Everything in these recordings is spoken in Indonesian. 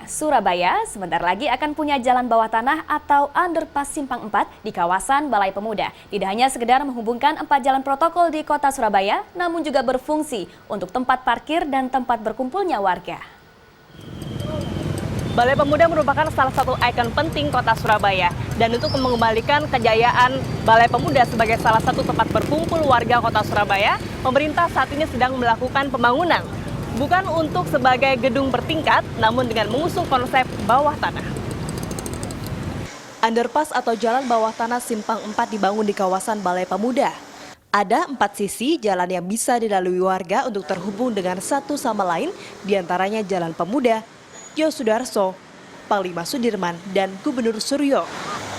Surabaya sebentar lagi akan punya jalan bawah tanah atau underpass Simpang 4 di kawasan Balai Pemuda. Tidak hanya sekedar menghubungkan 4 jalan protokol di kota Surabaya, namun juga berfungsi untuk tempat parkir dan tempat berkumpulnya warga. Balai Pemuda merupakan salah satu ikon penting kota Surabaya. Dan untuk mengembalikan kejayaan Balai Pemuda sebagai salah satu tempat berkumpul warga kota Surabaya, pemerintah saat ini sedang melakukan pembangunan. Bukan untuk sebagai gedung bertingkat, namun dengan mengusung konsep bawah tanah. Underpass atau jalan bawah tanah Simpang 4 dibangun di kawasan Balai Pemuda. Ada 4 sisi jalan yang bisa dilalui warga untuk terhubung dengan satu sama lain, diantaranya Jalan Pemuda, Yosudarso, Panglima Sudirman, dan Gubernur Suryo.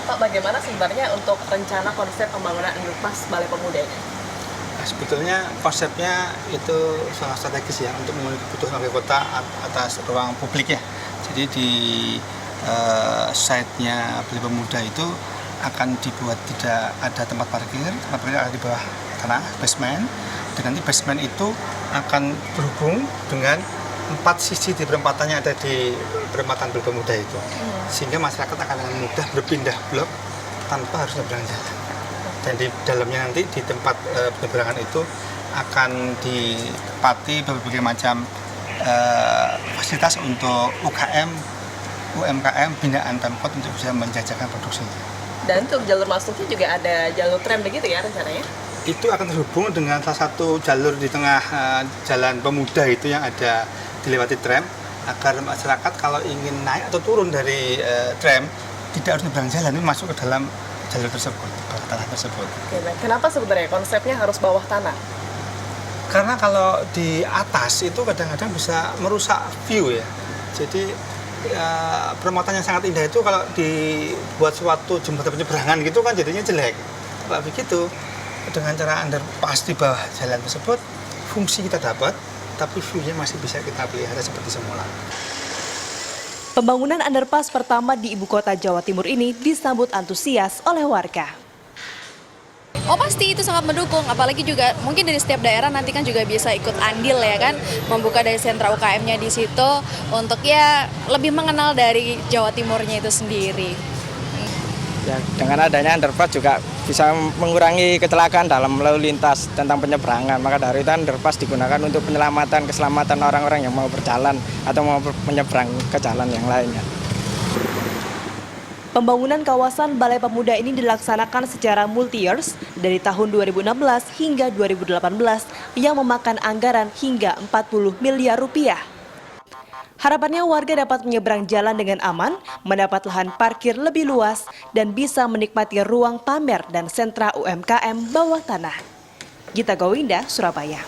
Pak, bagaimana sebenarnya untuk rencana konsep pembangunan underpass Balai Pemuda ini? Sebetulnya konsepnya itu sangat strategis ya untuk memenuhi kebutuhan warga kota atas ruang publik ya. Jadi di site-nya Balai Pemuda itu akan dibuat tidak ada tempat parkir ada di bawah tanah, basement. Dan nanti basement itu akan berhubung dengan 4 sisi di perempatannya ada di perempatan Balai Pemuda itu. Sehingga masyarakat akan dengan mudah berpindah blok tanpa harus nyebrang jalan. Dan di dalamnya nanti di tempat penyeberangan itu akan ditempati berbagai macam fasilitas untuk UKM, UMKM, binaan Pemkot untuk bisa menjajakan produksinya. Dan untuk jalur masuknya juga ada jalur tram begitu ya rencananya? Itu akan terhubung dengan salah satu jalur di tengah Jalan Pemuda itu yang ada dilewati tram, agar masyarakat kalau ingin naik atau turun dari tram tidak harus nyebrang jalan, itu masuk ke dalam jalur tersebut, bawah tanah tersebut. Oke, baik. Kenapa sebenarnya konsepnya harus bawah tanah? Karena kalau di atas itu kadang-kadang bisa merusak view ya. Jadi perempatan yang sangat indah itu kalau dibuat suatu jembatan penyeberangan gitu kan jadinya jelek. Kalau begitu dengan cara underpass di bawah jalan tersebut, fungsi kita dapat, tapi view-nya masih bisa kita pelihara seperti semula. Pembangunan underpass pertama di ibu kota Jawa Timur ini disambut antusias oleh warga. Oh pasti itu sangat mendukung, apalagi juga mungkin dari setiap daerah nanti kan juga bisa ikut andil ya kan, membuka dari sentra UKM-nya di situ untuk ya lebih mengenal dari Jawa Timurnya itu sendiri. Ya, dengan adanya underpass juga bisa mengurangi kecelakaan dalam lalu lintas tentang penyeberangan. Maka dari itu underpass digunakan untuk keselamatan orang-orang yang mau berjalan atau mau menyeberang ke jalan yang lainnya. Pembangunan kawasan Balai Pemuda ini dilaksanakan secara multi-years dari tahun 2016 hingga 2018 yang memakan anggaran hingga 40 miliar rupiah. Harapannya warga dapat menyeberang jalan dengan aman, mendapat lahan parkir lebih luas, dan bisa menikmati ruang pamer dan sentra UMKM bawah tanah. Gita Gowinda, Surabaya.